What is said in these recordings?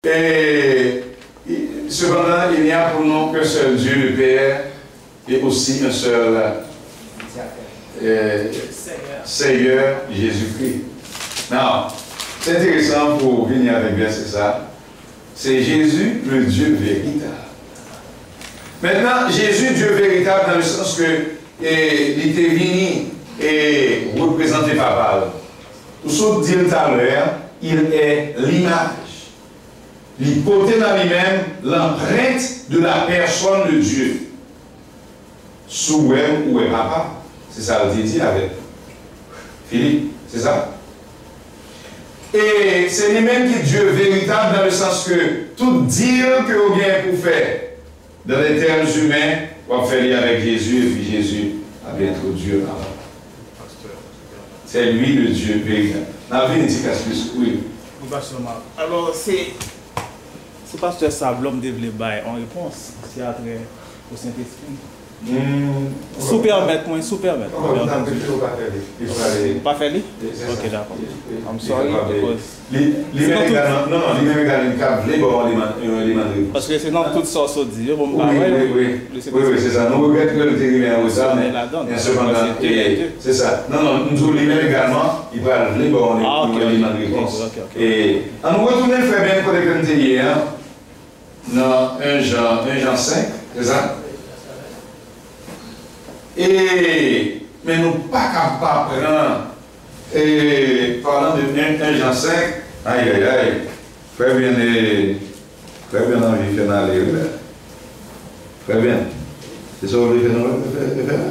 Et cependant, il n'y a pour nous qu'un seul Dieu, le Père, et aussi un seul Seigneur, Jésus-Christ. Non, c'est intéressant pour venir avec verset ça. C'est Jésus, le Dieu véritable. Maintenant, Jésus, Dieu véritable, dans le sens que il était venu et représenté Papa. Tout ce que dit tout à l'heure, il est l'image. Il portait dans lui-même l'empreinte de la personne de Dieu. Sous ou est Papa. C'est ça qu'il dit avec Philippe. C'est ça? Et c'est lui-même qui est Dieu véritable dans le sens que tout dire que vous avez pour faire dans les termes humains, on va faire avec Jésus et puis Jésus a bien trop Dieu avant. C'est lui le Dieu véritable. Dans la vie, il dit plus, oui. Alors, c'est pasteur Sablon développé en réponse. C'est à travers au Saint-Esprit. Super maître, moi, super maître. Pas fait lui? Ok, d'accord. I'm sorry. Parce que c'est dans toute sorte de dire. Oui, c'est ça. Nous regrettons que le terrible ça, mais cependant, c'est ça. Non, nous lui-même également, il va les bons éléments de réponse. Et on nous retourne faire bien pour les grands hier, dans 1 Jean 5, c'est ça? Mais nous pas capables de prendre, et parlant de 1 Jean 5, aïe, très bien envie de faire aller. Très bien. C'est ça que vous voulez faire?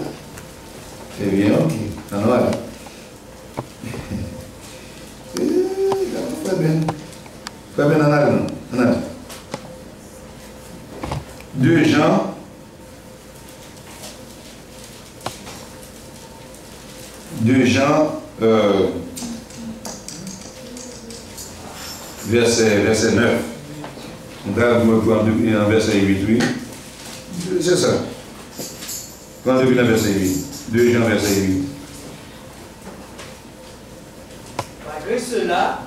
C'est bien, ok. Alors, très bien. Très bien, en allant. 2 Jean. Verset 9. On va prendre un verset 8, oui. C'est ça. Prends depuis le verset 8. 2 Jean, verset 8. Malgré cela,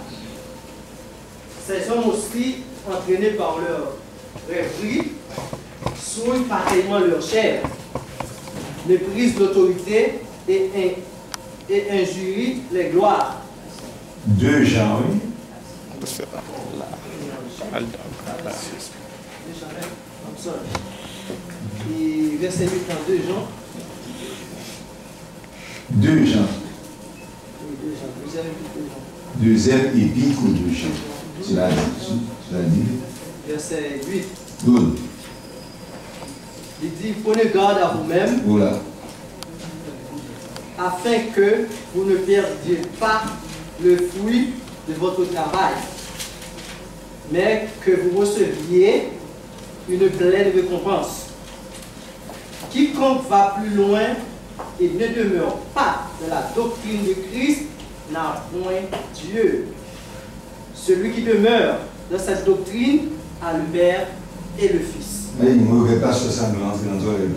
ces hommes aussi, entraînés par leur rêverie, souillent pareillement leur chair, méprisent l'autorité et injurient les gloires. 2 Jean, oui. Et verset 8 dans 2 Jean. 2 Jean. Oui, 2 Jean. Deuxième épître de Jean. Tu l'as dit. Verset 8. Good. Il dit, prenez garde à vous-même. Voilà. Afin que vous ne perdiez pas le fruit de votre travail, mais que vous receviez une pleine récompense. Quiconque va plus loin et ne demeure pas dans la doctrine de Christ n'a point Dieu. Celui qui demeure dans cette doctrine a le Père et le Fils. Mais il ne me regarde pas ce semblant dans nos oreilles.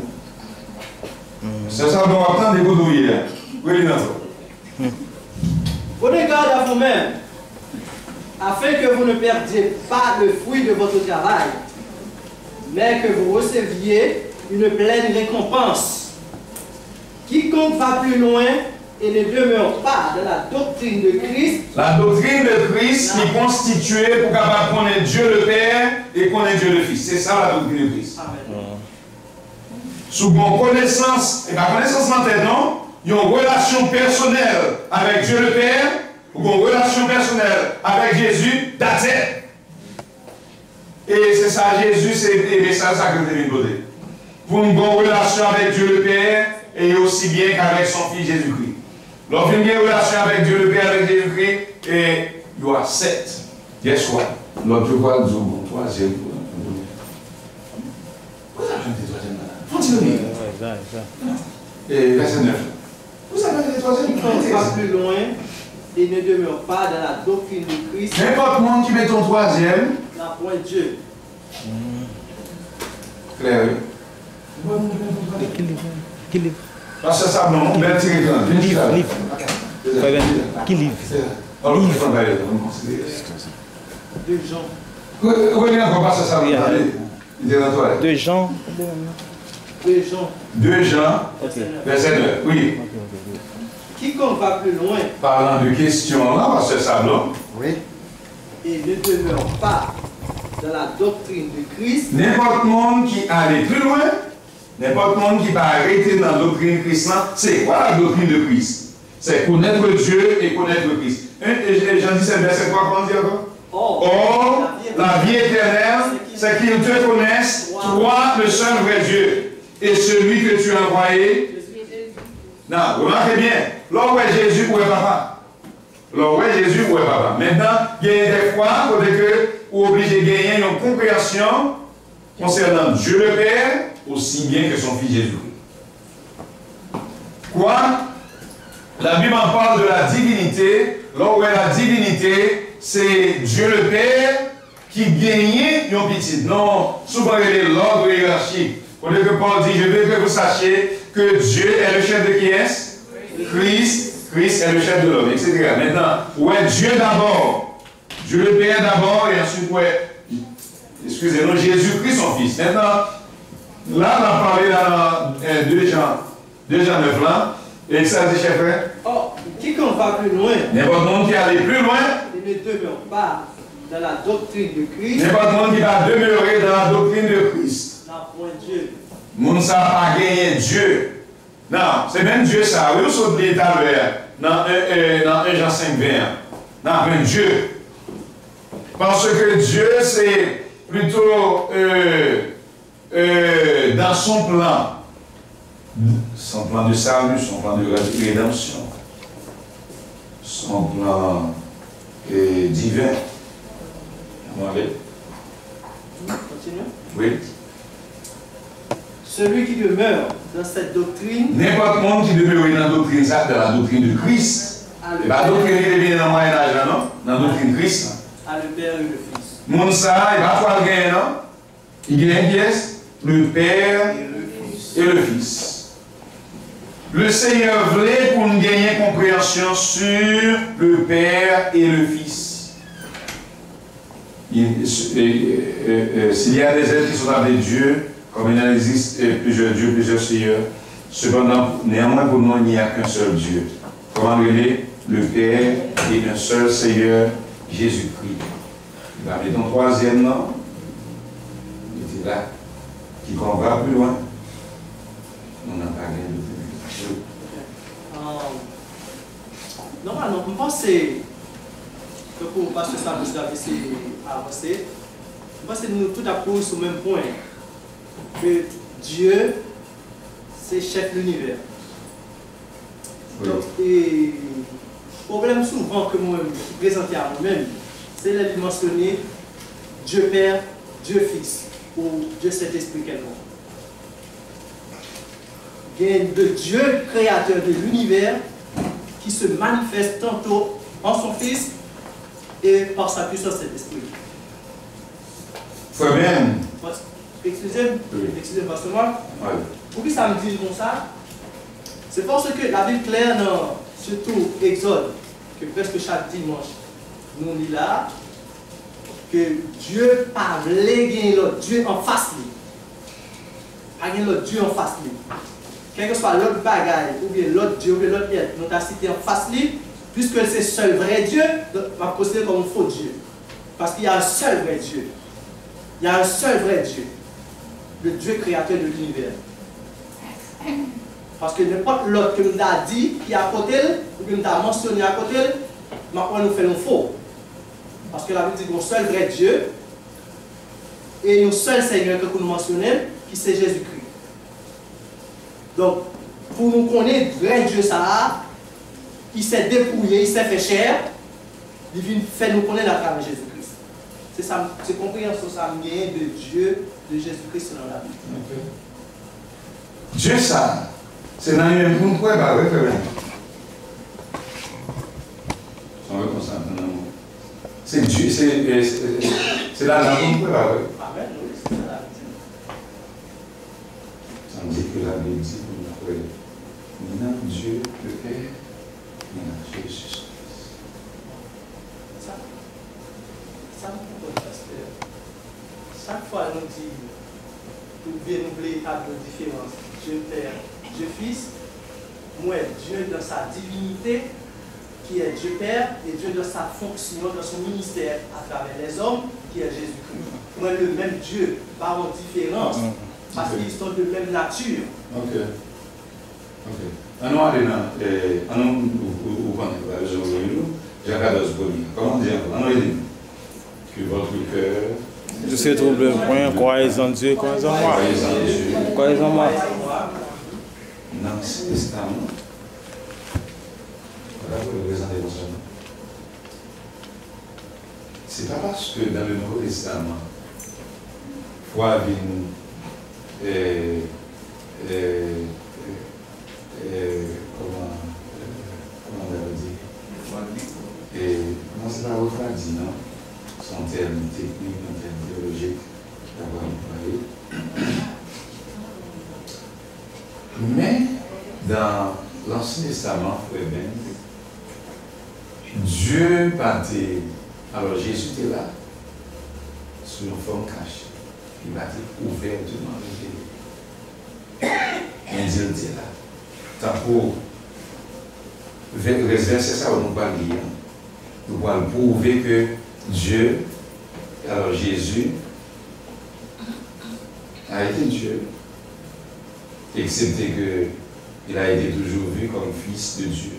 Ce semblant attend des goudouilles. Oui, non. Prenez garde à vous-même, afin que vous ne perdiez pas le fruit de votre travail, mais que vous receviez une pleine récompense. Quiconque va plus loin et ne demeure pas dans la doctrine de Christ. La doctrine de Christ qui est constituée pour capable connaître Dieu le Père et connaître Dieu le Fils. C'est ça la doctrine de Christ. Sous bon connaissance, et pas connaissance mentale, non? Il y a une relation personnelle avec Dieu le Père, ou une relation personnelle avec Jésus, that's it. Et c'est ça, Jésus, c'est ça que vous devez donner. Pour une bonne relation avec Dieu le Père, et aussi bien qu'avec son Fils Jésus-Christ. Lorsqu'il y a une relation avec Dieu le Père, avec Jésus-Christ, et you are set. Guess what? L'autre, je vois le troisième. Pourquoi ça, je dis troisième là? Continue. Et verset 9. Vous avez les troisième. Quiconque va plus loin et ne demeure pas dans la doctrine de Christ. N'importe monde qui met ton troisième. N'a point Dieu. Claire, oui. Quel livre? Parce que ça, non, on va tirer dans le livre. Quel livre? 2 Jean. Revenez encore pas ça, Oui, il est dans la toilette. 2 Jean. 2 Jean. 2 Jean, Ok. verset 9. Oui. Quiconque va plus loin Parlant de questions là, pasteur Sablon. Oui. et ne demeure pas dans la doctrine de Christ, N'importe monde qui allait plus loin, n'importe monde qui va arrêter dans la doctrine de Christ, c'est quoi la doctrine de Christ? C'est connaître Dieu et connaître Christ. Jean 17, verset 3, comment dire encore? Or, la vie éternelle, c'est qu'ils te connaissent, toi, le seul vrai Dieu, et celui que tu as envoyé. Non, remarquez bien, là où est Jésus, où est papa? Là où est Jésus, où est papa? Maintenant, il y a des fois que vous êtes obligé de gagner une compréhension concernant Dieu le Père, aussi bien que son Fils Jésus-Christ. Quoi? La Bible en parle de la divinité. Là où est la divinité, c'est Dieu le Père qui gagnait une petite. Non, souvent il est l'ordre hiérarchique. Au lieu que Paul dit, je veux que vous sachiez que Dieu est le chef de qui est? Christ est le chef de l'homme, etc. Maintenant, où est Dieu d'abord? Dieu le Père d'abord, et ensuite, où est, excusez-nous, Jésus-Christ son Fils. Maintenant, là, on a parlé dans 2 Jean 9 là, et ça dit, chef frère? or, quiconque va plus loin N'importe monde qui allait plus loin, et ne demeure pas dans la doctrine de Christ, n'importe monde qui va demeurer dans la doctrine de Christ. n'a point Dieu. Moun sa pas gagné Dieu. Non, c'est même Dieu ça. Oui, vous sautez tout à l'heure dans 1 Jean 5, 21. Non, mais Dieu. Parce que Dieu, c'est plutôt dans son plan. Son plan de salut, son plan de rédemption. Son plan divin. Vous m'avez? Continue. Oui. Celui qui demeure dans cette doctrine N'importe monde qui demeure dans la doctrine, ça, dans la doctrine de Christ. a le Et la doctrine qui vient dans le Moyen-Âge, non? Dans la doctrine de Christ. a le Père et le Fils. Mon ça, il va pas gagner, non? Il gagne qui est? Le Père et le Fils. Le Seigneur voulait pour nous gagner compréhension sur le Père et le Fils. S'il y a des êtres qui sont appelés Dieu, comme il en existe plusieurs dieux, plusieurs seigneurs, cependant, néanmoins pour nous, il n'y a qu'un seul Dieu. Comment le Père et un seul Seigneur, Jésus-Christ. Il va mettre un troisième nom. Il était là. Qui va plus loin. On n'a pas rien de plus. Normalement, je pense que pour passer ça, vous avez essayé d'avancer. Je pense que nous tout à coup sur le même point. Que Dieu, c'est chef de l'univers. Oui. Donc, et le problème souvent que moi je présente à moi-même, c'est de mentionner Dieu Père, Dieu Fils, ou Dieu Saint-Esprit quelconque. Il y a de Dieu, créateur de l'univers, qui se manifeste tantôt en son Fils et par sa puissance Saint-Esprit. Frère bien. Excusez-moi, Oui. excusez-moi, Pasteur Marc. Oui. Pourquoi ça me dit comme ça? C'est parce que la Bible claire, surtout Exode, que presque chaque dimanche, nous lit là, que Dieu parle gagner l'autre Dieu en face lui. Pas gagner l'autre Dieu en face lui. Quel que soit l'autre bagaille, ou bien l'autre Dieu, ou bien l'autre être, nous avons cité en face lui, puisque c'est seul vrai Dieu, on va considérer comme un faux Dieu. Parce qu'il y a un seul vrai Dieu. Il y a un seul vrai Dieu. Le Dieu créateur de l'univers. Parce que n'importe l'autre que nous avons dit, qui est à côté, ou que nous avons mentionné à côté, maintenant nous faisons faux. Parce que la Bible dit qu'il y a un seul vrai Dieu, et un seul Seigneur que nous mentionnons, qui c'est Jésus-Christ. Donc, pour nous connaître vrai Dieu, ça, il s'est dépouillé, il s'est fait chair, il vient faire nous connaître à travers Jésus-Christ. C'est ça, c'est compréhension ça de Dieu, de Jésus-Christ dans la Bible. Okay. Dieu ça, c'est dans les mêmes points pour bah oui, frère. C'est Dieu, c'est là dans le point bah oui. Amen, oui, c'est ça la Bible. Ça me dit que la Bible dit pour nous maintenant Dieu le Père, maintenant Jésus. Ça me comprend, pasteur. chaque fois nous dit, pour renouveler l'état de différence, Dieu Père, Dieu Fils, moi, Dieu dans sa divinité, qui est Dieu Père, et Dieu dans sa fonction, dans son ministère à travers les hommes, qui est Jésus-Christ. Moi, le même Dieu, par en différence, parce qu'ils sont de même nature. Ok. Ok. On va aller dans. Vous connaissez, Jean 14, comment dire? On va dire que votre cœur. Je sais trouble le point, croyez en Dieu, croyez en moi. Croyez en moi. Dans l'Ancien Testament, voilà, vous le présentez dans ce nom. C'est pas parce que dans le Nouveau Testament, foi vient comment on va dire? Et non, c'est pas votre dit, non? Son terme technique, un terme théologique, d'avoir parlé. Mais dans l'Ancien Testament, frère Ben, Dieu partait. Alors Jésus était là, sous une forme cachée. Il partait ouvertement révélé. Mais Dieu était là. Tant pour réserver ça, on ne va pas lire. Nous allons prouver que Dieu, alors Jésus, a été Dieu, excepté qu'il a été toujours vu comme fils de Dieu.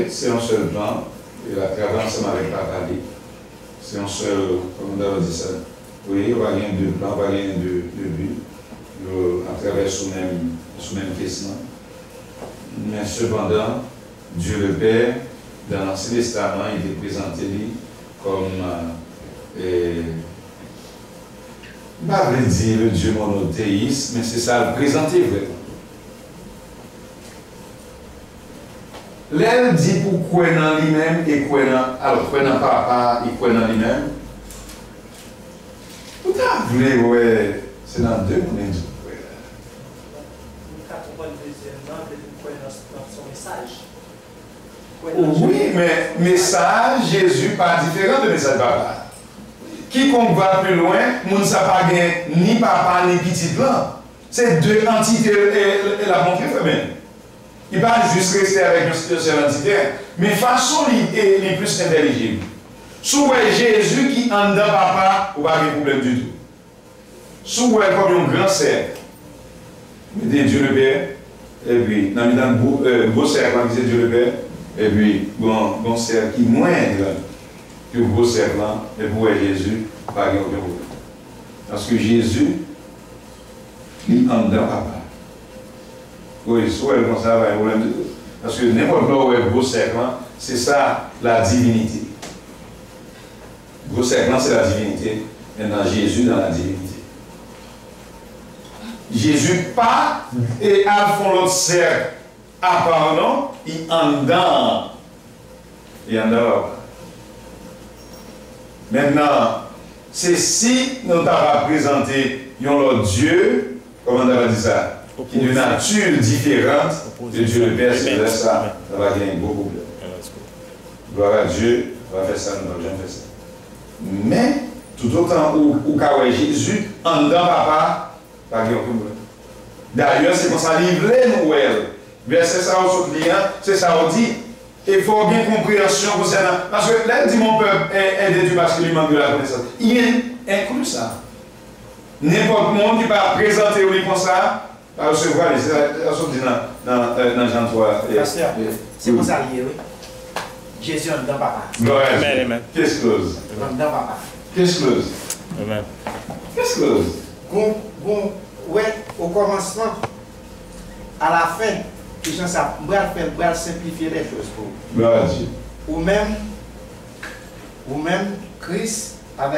C'est un seul plan, et la travers ça ne m'avait pas parlé. C'est un seul, comment on dit ça? Oui, il va y avoir deux plans, il va y avoir deux buts, à travers sous même question. Mais cependant, Dieu le Père, dans l'Ancien Testament, il est présenté comme, pas vrai dire le Dieu monothéiste, mais c'est ça, le présenter vraiment. L'elle dit pour quoi dans lui-même et quoi dans, alors quoi dans papa et quoi dans lui-même. Vous avez ouais, c'est dans deux mondes. Oui, mais message Jésus pas différent de message papa. Quiconque va plus loin, nous ne savons pas ni papa ni petit là. C'est deux entités et la montré même. Il ne va pas juste rester avec une seule entité, mais façon les plus intelligible. Souvent Jésus qui en dedans papa, ou pas de problème du tout. Souvent comme un grand cercle. Mettez Dieu le Père, et puis dans le beau cercle, c'est Dieu le Père. Et puis, bon cercle qui est moindre que le gros cercle, et pour Jésus, pas de problème. Parce que Jésus, il est en dedans papa. Oui, soit comme ça, il y a un problème de tout. Parce que n'importe là où est le gros cercle, c'est ça la divinité. Le gros cercle, c'est la divinité. Maintenant, Jésus dans la divinité. Jésus pas et à fond l'autre cercle. Ah, pardon, il en dedans. Il en dedans. Maintenant, c'est si nous t'avons présenté un Dieu, comment on va dire ça, qui est de nature différente de Dieu le Père, c'est ça, ça va gagner beaucoup de problèmes. Gloire à Dieu, on va faire ça, nous allons faire ça. Mais, tout autant où Jésus, en dedans, papa, pas de problème. D'ailleurs, c'est comme ça, livrer nous, verset ça au lien, c'est ça on dit. Il faut bien compréhension concernant. Parce que là, il dit mon peuple est détruit parce qu'il lui manque de la connaissance. Il inclut ça. N'importe monde qui va présenter ou comme ça, va recevoir les dit dans Jean 3. C'est pour ça lié, oui. Jésus en dedans papa. Amen. Qu'est-ce que close? En dedans papa. Qu'est-ce que close? Amen. Qu'est-ce que close? Bon, ouais, au commencement, à la fin, les gens savent, on va simplifier les choses pour vous. Gloire à Dieu. Ou même Christ avec